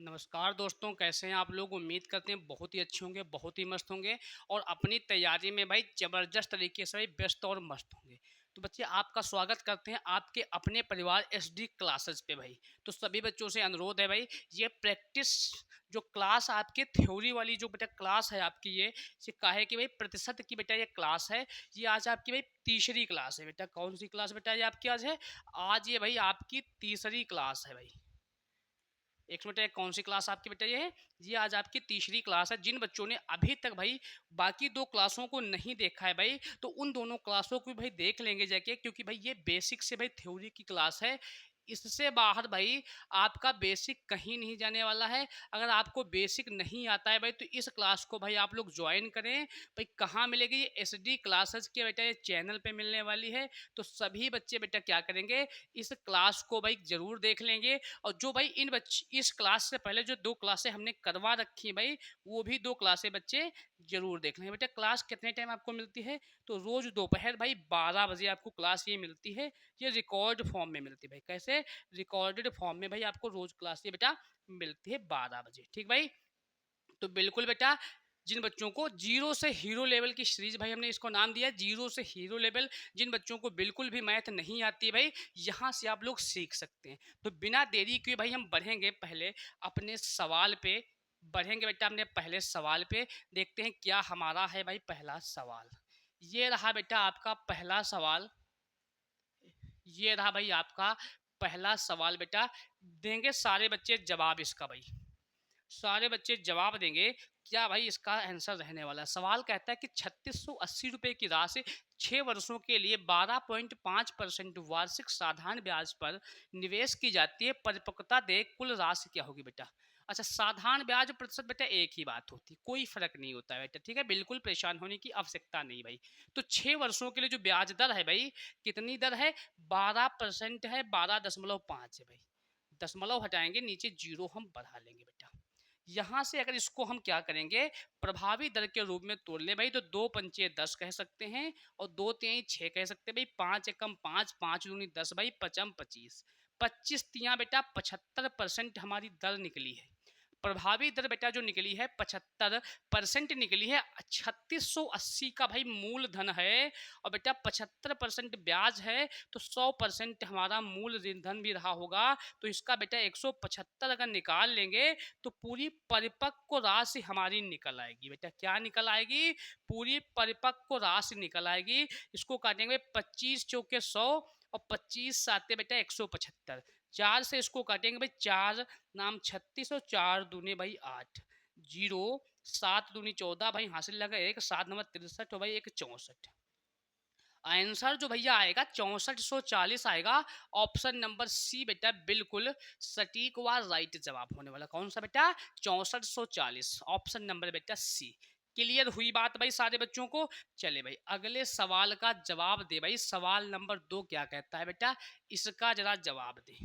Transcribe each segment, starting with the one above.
नमस्कार दोस्तों, कैसे हैं आप लोग। उम्मीद करते हैं बहुत ही अच्छे होंगे, बहुत ही मस्त होंगे और अपनी तैयारी में भाई ज़बरदस्त तरीके से भाई व्यस्त और मस्त होंगे। तो बच्चे, आपका स्वागत करते हैं आपके अपने परिवार एसडी क्लासेस पे भाई। तो सभी बच्चों से अनुरोध है भाई, ये प्रैक्टिस जो क्लास आपके थ्योरी वाली जो बेटा क्लास है आपकी, ये काहे कि भाई प्रतिशत की बेटा ये क्लास है। ये आज आपकी भाई तीसरी क्लास है बेटा। कौन सी क्लास बेटा ये आपकी आज है? आज ये भाई आपकी तीसरी क्लास है भाई। एक मिनट, कौन सी क्लास आपकी बेटा ये है? ये आज आपकी तीसरी क्लास है। जिन बच्चों ने अभी तक भाई बाकी दो क्लासों को नहीं देखा है भाई, तो उन दोनों क्लासों को भाई देख लेंगे जाके, क्योंकि भाई ये बेसिक से भाई थ्योरी की क्लास है। इससे बाहर भाई आपका बेसिक कहीं नहीं जाने वाला है। अगर आपको बेसिक नहीं आता है भाई, तो इस क्लास को भाई आप लोग ज्वाइन करें। भाई कहाँ मिलेगी? ये एस डी क्लासेस के बेटा ये चैनल पे मिलने वाली है। तो सभी बच्चे बेटा क्या करेंगे, इस क्लास को भाई जरूर देख लेंगे। और जो भाई इन बच्चे इस क्लास से पहले जो दो क्लासें हमने करवा रखी है भाई, वो भी दो क्लासें बच्चे जरूर देख लेंगे। बेटा क्लास कितने टाइम आपको मिलती है? तो रोज दोपहर भाई 12 बजे आपको क्लास ये मिलती है। ये रिकॉर्ड फॉर्म में मिलती है भाई। कैसे? रिकॉर्डेड फॉर्म में भाई आपको रोज क्लास ये बेटा मिलती है 12 बजे। ठीक भाई। तो बिल्कुल बेटा, जिन बच्चों को जीरो से हीरो लेवल की सीरीज भाई हमने इसको नाम दिया जीरो से हीरो लेवल, जिन बच्चों को बिल्कुल भी मैथ नहीं आती है भाई, यहाँ से आप लोग सीख सकते हैं। तो बिना देरी के भाई हम बढ़ेंगे पहले अपने सवाल पे। बढ़ेंगे बेटा अपने पहले सवाल पे। देखते हैं क्या हमारा है भाई पहला सवाल। ये रहा बेटा आपका पहला सवाल। ये रहा भाई आपका पहला सवाल बेटा। देंगे सारे बच्चे जवाब इसका भाई। सारे बच्चे जवाब देंगे। क्या भाई इसका आंसर रहने वाला है? सवाल कहता है कि 3680 रुपए की राशि 6 वर्षों के लिए 12.5% वार्षिक साधारण ब्याज पर निवेश की जाती है। परिपक्वता दे कुल राशि क्या होगी बेटा? अच्छा, साधारण ब्याज प्रतिशत बेटा एक ही बात होती, कोई फर्क नहीं होता है बेटा। ठीक है, बिल्कुल परेशान होने की आवश्यकता नहीं भाई। तो 6 वर्षों के लिए जो ब्याज दर है भाई, कितनी दर है? 12% है, 12.5 है भाई। दशमलव हटाएंगे, नीचे जीरो हम बढ़ा लेंगे बेटा। यहाँ से अगर इसको हम क्या करेंगे, प्रभावी दर के रूप में तोड़ ले भाई, तो 2 पंचे 10 कह सकते हैं और 2 तिहाई 6 कह सकते हैं भाई। 5 एकम 5, 5 दूनी 10 भाई, पचम 25। 25 तियां बेटा 75% हमारी दर निकली है। प्रभावी दर बेटा जो निकली है 75% निकली है। 3680 का भाई मूलधन है और बेटा 75% ब्याज है, तो 100% हमारा मूल धन भी रहा होगा। तो इसका बेटा 175 अगर निकाल लेंगे, तो पूरी परिपक्व राशि हमारी निकल आएगी बेटा। क्या निकल आएगी? पूरी परिपक्व राशि निकल आएगी। इसको काटेंगे 25 चौके 100 और 25 साते बेटा 175। 4 से इसको काटेंगे भाई, 4 नाम 36 और 4 दूनी भाई 8। जीरो 7 दूनी 14 भाई, हासिल लगा एक 7 नंबर 63 और भाई एक 64। आंसर जो भैया आएगा 6440 आएगा। ऑप्शन नंबर सी बेटा बिल्कुल सटीक व राइट जवाब होने वाला। कौन सा बेटा? 6440, ऑप्शन नंबर बेटा सी। क्लियर हुई बात भाई सारे बच्चों को? चले भाई अगले सवाल का जवाब दे भाई। सवाल नंबर 2 क्या कहता है बेटा, इसका जरा जवाब दे।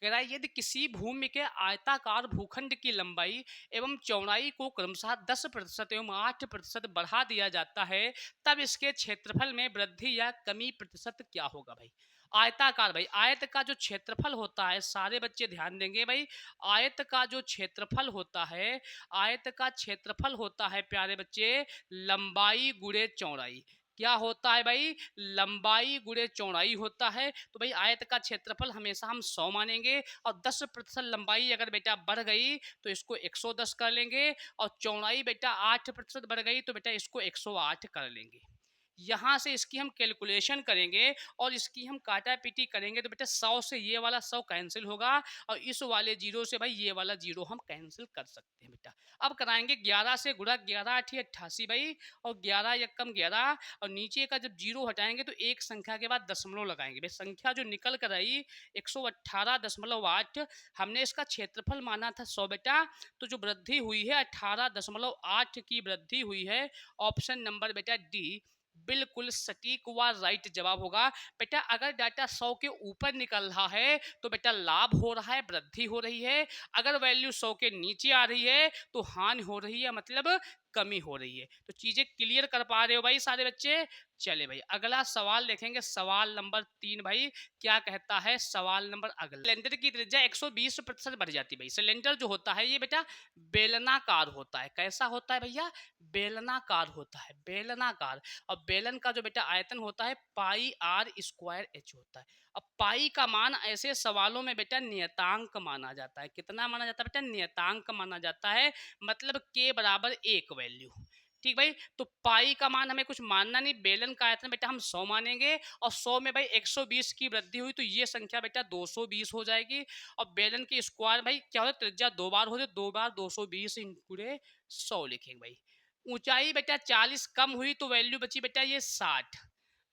कह रहा है, यदि किसी भूमि के आयताकार भूखंड की लंबाई एवं चौड़ाई को क्रमशः 10% एवं 8% बढ़ा दिया जाता है, तब इसके क्षेत्रफल में वृद्धि या कमी प्रतिशत क्या होगा भाई? आयताकार भाई, आयत का जो क्षेत्रफल होता है, सारे बच्चे ध्यान देंगे भाई। आयत का जो क्षेत्रफल होता है, आयत का क्षेत्रफल होता है प्यारे बच्चे लंबाई गुणे चौड़ाई। क्या होता है भाई? लंबाई गुणे चौड़ाई होता है। तो भाई आयत का क्षेत्रफल हमेशा हम 100 मानेंगे और 10% लंबाई अगर बेटा बढ़ गई तो इसको 110 कर लेंगे, और चौड़ाई बेटा 8% बढ़ गई तो बेटा इसको 108 कर लेंगे। यहाँ से इसकी हम कैलकुलेशन करेंगे और इसकी हम काटा पीटी करेंगे, तो बेटा 100 से ये वाला 100 कैंसिल होगा और इस वाले जीरो से भाई ये वाला जीरो हम कैंसिल कर सकते हैं बेटा। अब कराएंगे 11 से गुणा, 11 8 88 भाई, और 11 एकम 11, और नीचे का जब जीरो हटाएंगे तो एक संख्या के बाद दशमलव लगाएंगे भाई। संख्या जो निकल कर आई 118.8। हमने इसका क्षेत्रफल माना था 100 बेटा, तो जो वृद्धि हुई है 18.8 की वृद्धि हुई है। ऑप्शन नंबर बेटा डी बिल्कुल सटीक व राइट जवाब होगा बेटा। अगर डाटा 100 के ऊपर निकल रहा है तो बेटा लाभ हो रहा है, वृद्धि हो रही है। अगर वैल्यू 100 के नीचे आ रही है तो हानि हो रही है, मतलब कमी हो रही है। तो चीजें क्लियर कर पा रहे हो भाई सारे बच्चे? चले भाई अगला सवाल देखेंगे, सवाल नंबर 3 भाई क्या कहता है। सवाल नंबर अगला, सिलेंडर की त्रिज्या 120% बढ़ जाती है भाई। सिलेंडर जो होता है ये बेटा बेलनाकार होता है। कैसा होता है भैया? बेलनाकार होता है, बेलनाकार। और बेलन का जो बेटा आयतन होता है पाई आर स्क्वायर एच होता है। अब पाई का मान ऐसे सवालों में बेटा नियतांक माना जाता है। कितना माना जाता है बेटा? नियतांक माना जाता है, मतलब के बराबर 1 वैल्यू। ठीक भाई, तो पाई का मान हमें कुछ मानना नहीं, बेलन का आयतन बेटा हम 100 मानेंगे, और 100 में भाई 120 की वृद्धि हुई तो ये संख्या बेटा 220 हो जाएगी। और बेलन की स्क्वायर भाई क्या होता है? त्रिज्या 2 बार हो जाए, 2 बार 220 इंटू 100 लिखेंगे भाई। ऊंचाई बेटा 40 कम हुई तो वैल्यू बची बेटा ये 60।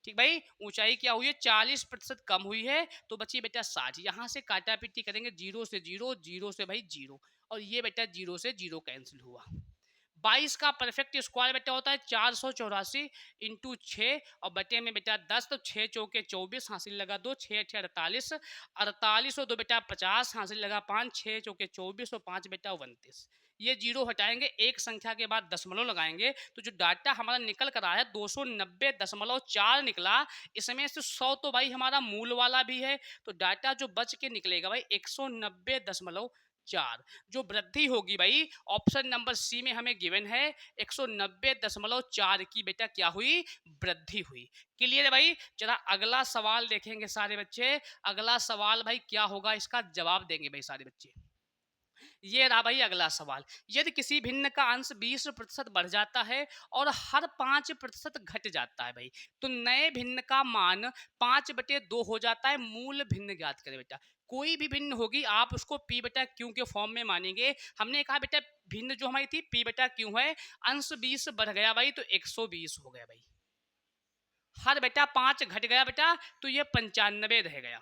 ठीक भाई, ऊंचाई क्या हुई है? 40% कम हुई है तो बची बेटा 60। यहां से काटा पीटी करेंगे, 0 से 0, 0 से भाई 0, और ये बेटा 0 से 0 कैंसिल हुआ। 22 का परफेक्ट स्क्वायर बेटा होता है 484 इंटू 6, और बटे में बेटा 10, तो 6 चौके 24, हासिल लगा 2, 6 अठे 48, 48 और 2 बेटा 50, हासिल लगा 5, 6 चौके 24 और 5 बेटा 29। ये जीरो हटाएंगे, एक संख्या के बाद दशमलव लगाएंगे, तो जो डाटा हमारा निकल कर आया 290.4 निकला। इसमें से 100 तो भाई हमारा मूल वाला भी है, तो डाटा जो बच के निकलेगा भाई 190.4। जो वृद्धि होगी भाई ऑप्शन नंबर सी में हमें गिवन है 190.4 की बेटा क्या हुई? वृद्धि हुई। क्लियर है भाई? जरा अगला सवाल देखेंगे सारे बच्चे। अगला सवाल भाई क्या होगा, इसका जवाब देंगे भाई सारे बच्चे। ये रहा भाई अगला सवाल। यदि किसी भिन्न का अंश 20% बढ़ जाता है और हर 5% घट जाता है भाई, तो नए भिन्न का मान 5/2 हो जाता है। मूल भिन्न ज्ञात करें बेटा। कोई भी भिन्न होगी आप उसको पी बटा क्यू के फॉर्म में मानेंगे। हमने कहा बेटा भिन्न जो हमारी थी पी बटा क्यू है, अंश 20 बढ़ गया भाई तो 120 हो गया भाई। हर बेटा 5 घट गया बेटा तो ये 95 रह गया।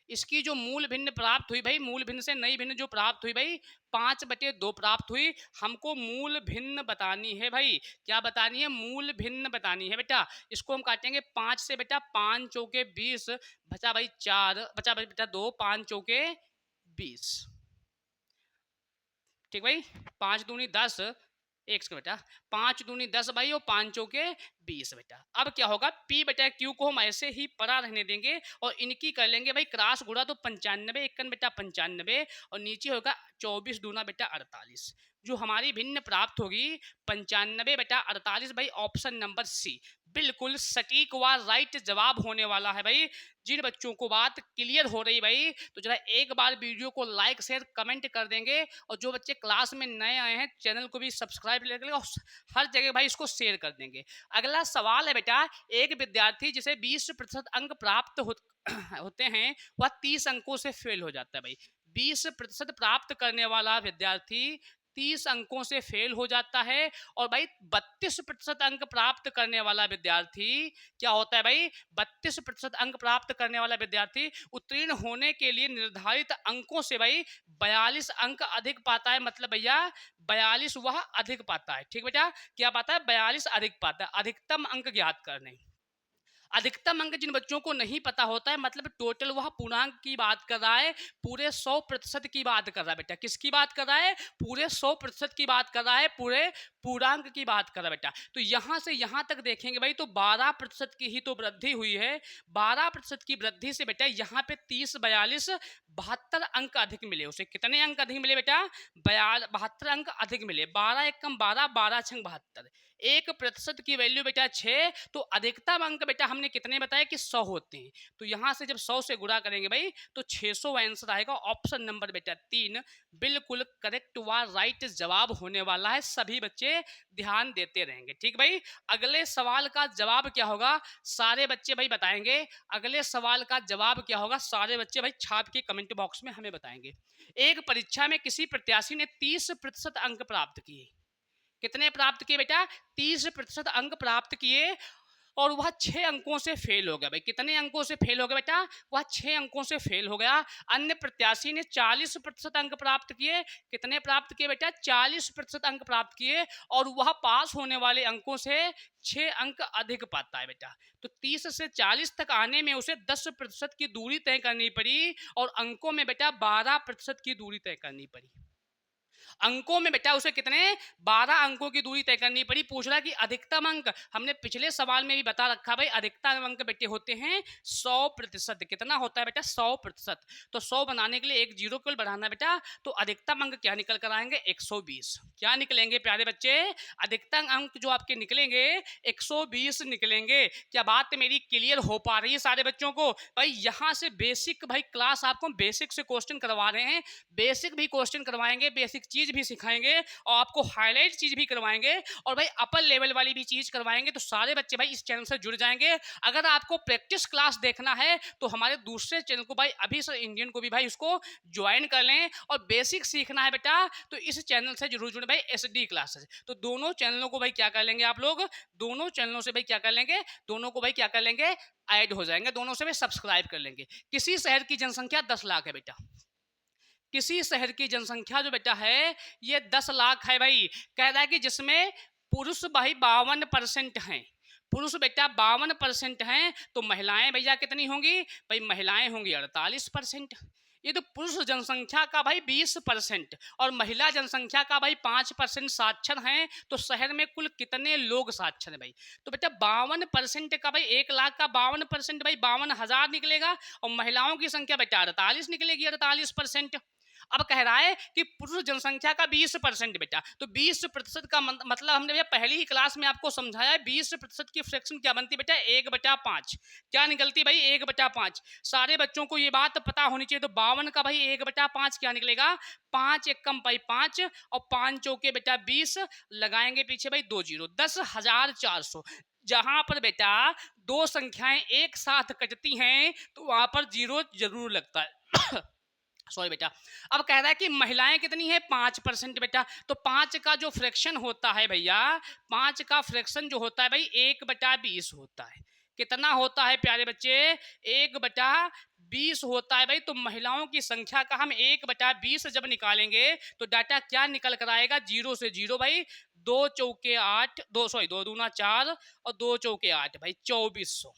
इसकी जो मूल भिन्न प्राप्त हुई भाई, मूल भिन्न से नई भिन्न जो प्राप्त हुई भाई 5/2 प्राप्त हुई। हमको मूल भिन्न बतानी है भाई। क्या बतानी है? मूल भिन्न बतानी है बेटा। इसको हम काटेंगे 5 से बेटा, 5 चौके 20, बचा भाई 4, बचा भाई बेटा 2, 5 चौके 20। ठीक भाई, 5 दूनी 10, एक सेकंड बेटा, 5 दूनी 10 भाई और 5 चौके 20 बेटा। अब क्या होगा, पी बेटा क्यू को हम ऐसे ही पड़ा रहने देंगे और इनकी कर लेंगे भाई क्रॉस गुणा, तो 95 इक्कन बेटा 95, और नीचे होगा 24 दूना बेटा 48। जो हमारी भिन्न प्राप्त होगी 95 बेटा 48 भाई, ऑप्शन नंबर सी बिल्कुल सटीक व राइट जवाब होने वाला है भाई। जिन बच्चों को बात क्लियर हो रही भाई, तो जरा एक बार वीडियो को लाइक शेयर कमेंट कर देंगे, और जो बच्चे क्लास में नए आए हैं चैनल को भी सब्सक्राइब कर और हर जगह भाई इसको शेयर कर देंगे। अगला सवाल है बेटा, एक विद्यार्थी जिसे 20% अंक प्राप्त होते हैं वह 30 अंकों से फेल हो जाता है भाई। 20% प्राप्त करने वाला विद्यार्थी 30 अंकों से फेल हो जाता है, और भाई 32% अंक प्राप्त करने वाला विद्यार्थी क्या होता है भाई? 32% अंक प्राप्त करने वाला विद्यार्थी उत्तीर्ण होने के लिए निर्धारित अंकों से भाई 42 अंक अधिक पाता है। मतलब भैया 42 वह अधिक पाता है। ठीक बेटा, क्या पाता है? 42 अधिक पाता है। अधिकतम अंक ज्ञात करने। अधिकतम अंक जिन बच्चों को नहीं पता होता है, मतलब टोटल वह पूर्णांक की बात कर रहा है, पूरे 100% की बात कर रहा है बेटा। किसकी बात कर रहा है? पूरे 100% की बात कर रहा है, पूरे पूर्णांक की बात कर रहा है बेटा। तो यहां से यहां तक देखेंगे भाई तो 12% की ही तो वृद्धि हुई है। 12% की वृद्धि से बेटा यहाँ पे 30, 42, 72 अंक अधिक मिले। उसे कितने अंक अधिक मिले बेटा? 72 अंक अधिक मिले। 12 एकम 12, 12 छंग 72। 1% की वैल्यू बेटा 6, तो अधिकतम अंक बेटा हमने कितने बताए कि 100 होते हैं। तो यहां से जब 100 से गुणा करेंगे भाई तो 600 आंसर आएगा। ऑप्शन नंबर बेटा 3 बिल्कुल करेक्ट व राइट जवाब होने वाला है। सभी बच्चे ध्यान देते रहेंगे। ठीक भाई, अगले सवाल का जवाब क्या होगा सारे बच्चे भाई बताएंगे। अगले सवाल का जवाब क्या होगा सारे बच्चे भाई छाप के कमेंट बॉक्स में हमें बताएंगे। एक परीक्षा में किसी प्रत्याशी ने 30% अंक प्राप्त किए। कितने प्राप्त किए बेटा? 30% अंक प्राप्त किए, और वह 6 अंकों से फेल हो गया भाई। कितने अंकों से फेल हो गया बेटा? वह 6 अंकों से फेल हो गया। अन्य प्रत्याशी ने 40% अंक प्राप्त किए। कितने प्राप्त किए बेटा? 40% अंक प्राप्त किए, और वह पास होने वाले अंकों से 6 अंक अधिक पाता है बेटा। तो 30 से 40 तक आने में उसे 10% की दूरी तय करनी पड़ी, और अंकों में बेटा 12% की दूरी तय करनी पड़ी। अंकों में बेटा उसे कितने 12 अंकों की दूरी तय करनी पड़ी। पूछ रहा कि अधिकतम अंक, हमने पिछले सवाल में भी बता रखा भाई अधिकतम अंक बेटे होते हैं 100%। कितना होता है बेटा 100%। तो 100 बनाने के लिए एक जीरो केवल बढ़ाना बेटा, तो अधिकतम अंक क्या निकल कर आएंगे 120। क्या निकलेंगे प्यारे बच्चे, अधिकतम अंक जो आपके निकलेंगे 120 निकलेंगे। क्या बात मेरी क्लियर हो पा रही है सारे बच्चों को? भाई यहां से बेसिक भाई क्लास आपको बेसिक से क्वेश्चन करवा रहे हैं, बेसिक भी क्वेश्चन करवाएंगे, बेसिक चीज भी सिखाएंगे और आपको हाईलाइट चीज भी करवाएंगे और भाई अपर लेवल वाली भी चीज करवाएंगे। तो सारे बच्चे भाई इस चैनल से जुड़ जाएंगे। अगर आपको प्रैक्टिस क्लास देखना है तो हमारे दूसरे चैनल को भाई अभी से इंडियन को भी भाई उसको ज्वाइन कर लें, और बेसिक सीखना है बेटा तो इस चैनल से जरूर जुड़े भाई SD क्लासेस। तो दोनों चैनलों को भाई क्या कर लेंगे आप लोग, दोनों चैनलों से भाई क्या कर लेंगे, दोनों को भाई क्या कर लेंगे, ऐड हो जाएंगे, दोनों से भाई सब्सक्राइब कर लेंगे। किसी शहर की जनसंख्या 10 लाख है बेटा, किसी शहर की जनसंख्या जो बेटा है ये 10 लाख है भाई। कह रहा है कि जिसमें पुरुष भाई 52% हैं, पुरुष बेटा 52% हैं, तो महिलाएं भैया कितनी होंगी, भाई महिलाएं होंगी 48%। ये तो पुरुष जनसंख्या का भाई 20% और महिला जनसंख्या का भाई 5% साक्षर हैं, तो शहर में कुल कितने लोग साक्षर हैं भाई? तो बेटा 52% का भाई 1 लाख का 52% भाई 52,000 निकलेगा, और महिलाओं की संख्या बेटा 48 निकलेगी, 48%। अब कह रहा है कि पुरुष जनसंख्या का 20% बेटा, तो 20% का मतलब हमने भैया पहली ही क्लास में आपको समझाया है। 20% की फ्रैक्शन क्या बनती बेटा 1/5, क्या निकलती भाई 1/5। सारे बच्चों को ये बात पता होनी चाहिए। तो 52 का भाई 1/5 क्या निकलेगा, 5 एकम भाई 5 और 5 चौके बेटा 20, लगाएंगे पीछे भाई 2 जीरो, 10,400। जहां पर बेटा दो संख्याएं एक साथ कटती हैं तो वहां पर जीरो जरूर लगता है। सॉरी बेटा। अब कह रहा है कि महिलाएं कितनी है 5% बेटा, तो 5 का जो फ्रैक्शन होता है भैया, 5 का फ्रैक्शन जो होता है भाई 1/20 होता है। कितना होता है प्यारे बच्चे, 1/20 होता है भाई। तो महिलाओं की संख्या का हम 1/20 जब निकालेंगे तो डाटा क्या निकल कर आएगा, जीरो से जीरो भाई, 2 चौके 8, 2 दूना 4 और 2 चौके 8 भाई 2400।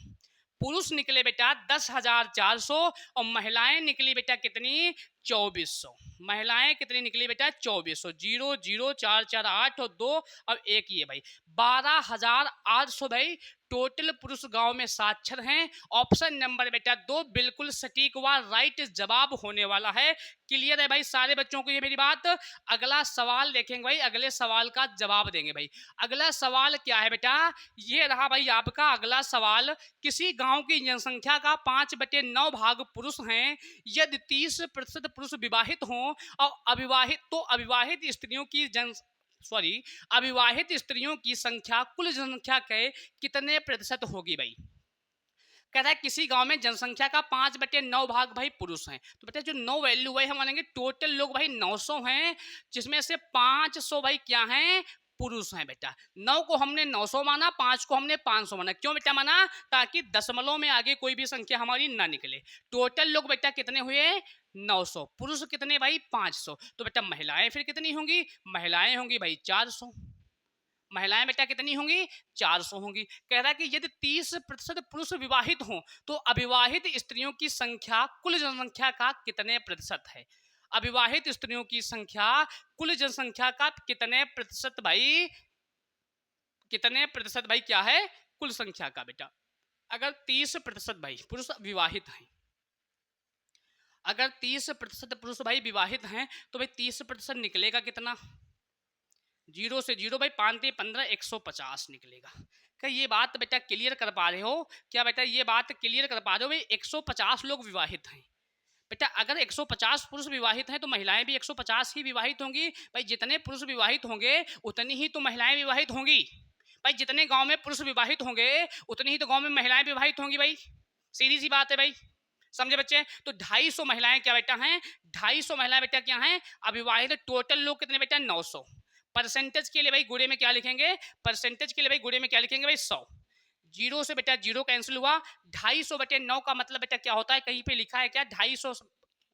पुरुष निकले बेटा 10,400 और महिलाएं निकली बेटा कितनी 2400। महिलाएं कितनी निकली बेटा 2400, 0 0 4 4 8 और 2 और एक ये भाई 12,800 भाई टोटल पुरुष गांव में साक्षर हैं। ऑप्शन नंबर बेटा 2 बिल्कुल सटीक व राइट जवाब होने वाला है। क्लियर है भाई सारे बच्चों को ये मेरी बात? अगला सवाल देखेंगे भाई, अगले सवाल का जवाब देंगे भाई। अगला सवाल क्या है बेटा, ये रहा भाई आपका अगला सवाल। किसी गांव की जनसंख्या का 5/9 भाग पुरुष हैं, यदि 30% पुरुष विवाहित हों और अविवाहित स्त्रियों की अविवाहित स्त्रियों की संख्या कुल जनसंख्या के कितने प्रतिशत होगी भाई? कह रहा है किसी गांव में जनसंख्या का 5/9 भाग भाई पुरुष हैं, तो बेटा जो 9 वैल्यू है हम मानेंगे टोटल लोग भाई 900 हैं, जिसमें से 500 भाई क्या हैं, पुरुष हैं बेटा। 9 को हमने 900 माना, 5 को हमने 500 माना। क्यों बेटा माना, ताकि दशमलव में आगे कोई भी संख्या हमारी ना निकले। टोटल लोग बेटा कितने हुए 900, पुरुष कितने भाई 500। तो बेटा महिलाएं फिर कितनी होंगी, महिलाएं होंगी भाई 400। महिलाएं बेटा कितनी होंगी 400 होंगी। कह रहा है कि यदि 30% पुरुष विवाहित हों तो अविवाहित स्त्रियों की संख्या कुल जनसंख्या का कितने प्रतिशत है? अविवाहित स्त्रियों की संख्या कुल जनसंख्या का कितने प्रतिशत भाई, कितने प्रतिशत भाई क्या है कुल संख्या का बेटा? अगर 30% भाई पुरुष विवाहित हैं, अगर 30% पुरुष भाई विवाहित हैं तो भाई 30% निकलेगा कितना, 0 से 0 भाई 5 15 150 निकलेगा। क्या ये बात बेटा क्लियर कर पा रहे हो? क्या बेटा ये बात क्लियर कर पा रहे हो भाई? 150 लोग विवाहित हैं बेटा। अगर 150 पुरुष विवाहित हैं तो महिलाएं भी 150 ही विवाहित होंगी भाई। जितने पुरुष विवाहित होंगे उतनी ही तो महिलाएं विवाहित होंगी भाई। जितने गांव में पुरुष विवाहित होंगे उतनी ही तो गांव में महिलाएं विवाहित होंगी भाई। सीधी सी बात है भाई, समझे बच्चे? तो 250 महिलाएं क्या बेटा हैं, 250 महिलाएं बेटा क्या हैं अविवाहित। टोटल लोग कितने बेटा 900। परसेंटेज के लिए भाई गुणे में क्या लिखेंगे, परसेंटेज के लिए भाई गुणे में क्या लिखेंगे भाई 100। जीरो से बेटा जीरो कैंसिल हुआ, 250/9 का मतलब बेटा क्या होता है, कहीं पे लिखा है क्या 250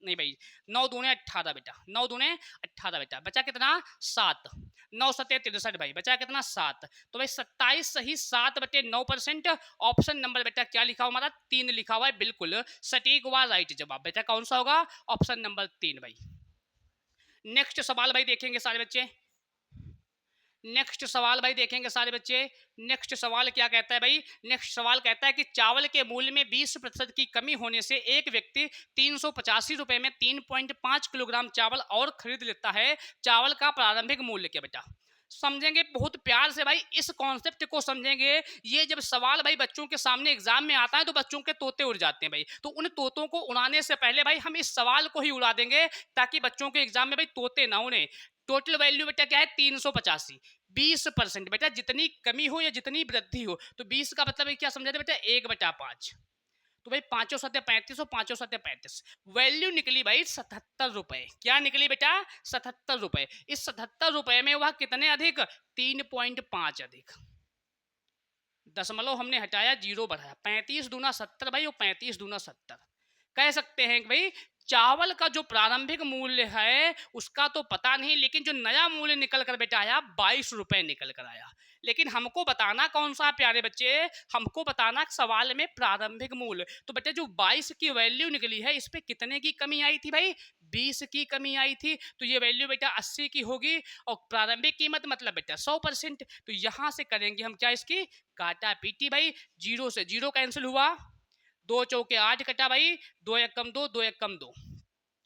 नहीं भाई, 9 दूने 18 बेटा, 9 दूने 18 बेटा, बचा कितना 7, 9 सत्ते 63 भाई, बचा कितना 7। तो भाई 27 सही 7/9%। ऑप्शन नंबर बेटा क्या लिखा हुआ हमारा 3 लिखा हुआ है, बिल्कुल सटीक हुआ राइट जवाब बेटा कौन सा होगा, ऑप्शन नंबर 3 भाई। नेक्स्ट सवाल भाई देखेंगे सारे बच्चे। नेक्स्ट सवाल भाई देखेंगे सारे बच्चे। नेक्स्ट सवाल क्या कहता है भाई? नेक्स्ट सवाल कहता है कि चावल के मूल्य में 20% की कमी होने से एक व्यक्ति 385 रुपए में 3.5 किलोग्राम चावल और खरीद लेता है। चावल का प्रारंभिक मूल्य क्या बेटा? समझेंगे बहुत प्यार से भाई, इस कॉन्सेप्ट को समझेंगे। ये जब सवाल भाई बच्चों के सामने एग्जाम में आता है तो बच्चों के तोते उड़ जाते हैं भाई। तो उन तोतों को उड़ाने से पहले भाई हम इस सवाल को ही उड़ा देंगे, ताकि बच्चों के एग्जाम में भाई तोते ना उड़े। टोटल वैल्यू बेटा क्या है? 385। 20% बेटा, जितनी कमी हो या जितनी वृद्धि हो, तो 20 का मतलब क्या समझाते बेटा? 1/5। तो भाई 5 और 35 और 35 वैल्यू निकली भाई 77 रुपए। क्या निकली बेटा? 77 रुपए। इस 77 रुपए में वह कितने अधिक? 3.5 अधिक। दशमलव हमने हटाया, जीरो बढ़ाया। 35 दूना 70 भाई, और 35 दूना 70। कह सकते हैं कि भाई चावल का जो प्रारंभिक मूल्य है उसका तो पता नहीं, लेकिन जो नया मूल्य निकल कर बेटा आया 22 रुपए निकल कर आया। लेकिन हमको बताना कौन सा है प्यारे बच्चे? हमको बताना सवाल में प्रारंभिक मूल्य। तो बेटा जो 22 की वैल्यू निकली है, इस पे कितने की कमी आई थी भाई? 20 की कमी आई थी। तो ये वैल्यू बेटा 80 की होगी, और प्रारंभिक कीमत मतलब बेटा 100%। तो यहां से करेंगे हम क्या? इसकी काटा पीटी भाई। जीरो से जीरो कैंसिल हुआ, 2 चौके 8 कटा भाई, 2 एक कम 2, 2 एक कम 2,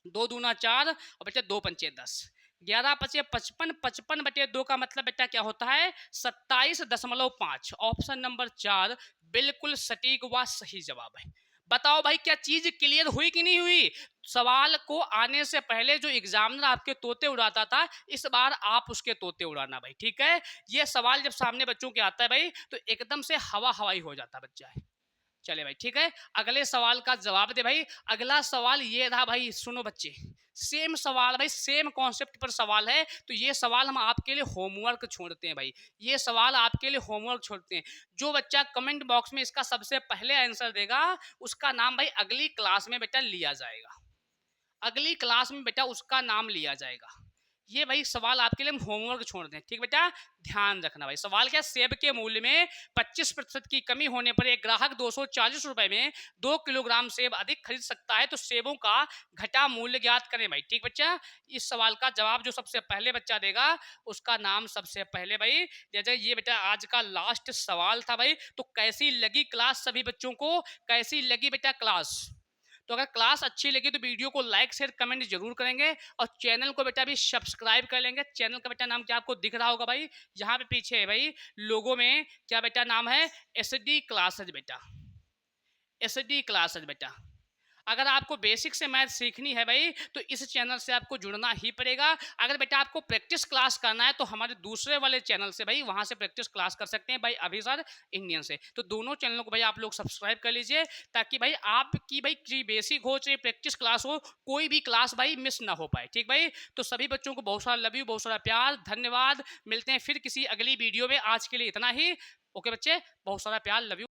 2 दूना 4, और बेटा 2 पंचे 10, 11 पचे 55, 55/2 का मतलब बेटा क्या होता है? 27.5। ऑप्शन नंबर 4 बिल्कुल सटीक व सही जवाब है। बताओ भाई क्या चीज क्लियर हुई कि नहीं हुई? सवाल को आने से पहले जो एग्जामिनर आपके तोते उड़ाता था, इस बार आप उसके तोते उड़ाना भाई, ठीक है? ये सवाल जब सामने बच्चों के आता है भाई, तो एकदम से हवा हवाई हो जाता बच्चा है। चले भाई ठीक है, अगले सवाल का जवाब दे भाई। अगला सवाल ये रहा भाई, सुनो बच्चे, सेम सवाल भाई, सेम कॉन्सेप्ट पर सवाल है। तो ये सवाल हम आपके लिए होमवर्क छोड़ते हैं भाई, ये सवाल आपके लिए होमवर्क छोड़ते हैं। जो बच्चा कमेंट बॉक्स में इसका सबसे पहले आंसर देगा, उसका नाम भाई अगली क्लास में बेटा लिया जाएगा। अगली क्लास में बेटा उसका नाम लिया जाएगा। ये भाई सवाल आपके लिए हम होमवर्क छोड़ दें, ठीक बेटा? ध्यान रखना भाई। सवाल क्या? सेब के मूल्य में 25% की कमी होने पर एक ग्राहक 240 रुपए में 2 किलोग्राम सेब अधिक खरीद सकता है। तो सेबों का घटा मूल्य ज्ञात करें भाई, ठीक बच्चा? इस सवाल का जवाब जो सबसे पहले बच्चा देगा, उसका नाम सबसे पहले भाई जैसे। ये बेटा आज का लास्ट सवाल था भाई। तो कैसी लगी क्लास सभी बच्चों को? कैसी लगी बेटा क्लास? तो अगर क्लास अच्छी लगी तो वीडियो को लाइक शेयर कमेंट जरूर करेंगे, और चैनल को बेटा भी सब्सक्राइब कर लेंगे। चैनल का बेटा नाम क्या आपको दिख रहा होगा भाई, यहाँ पे पीछे है भाई लोगो में, क्या बेटा नाम है? SD क्लासेज बेटा, SD क्लासेज बेटा। अगर आपको बेसिक से मैथ सीखनी है भाई, तो इस चैनल से आपको जुड़ना ही पड़ेगा। अगर बेटा आपको प्रैक्टिस क्लास करना है, तो हमारे दूसरे वाले चैनल से भाई, वहां से प्रैक्टिस क्लास कर सकते हैं भाई, अभी सर इंडियन से। तो दोनों चैनलों को भाई आप लोग सब्सक्राइब कर लीजिए, ताकि भाई आपकी भाई चाहे बेसिक हो चाहे प्रैक्टिस क्लास हो, कोई भी क्लास भाई मिस ना हो पाए, ठीक भाई? तो सभी बच्चों को बहुत सारा लव यू, बहुत सारा प्यार, धन्यवाद। मिलते हैं फिर किसी अगली वीडियो में, आज के लिए इतना ही। ओके बच्चे, बहुत सारा प्यार, लव यू।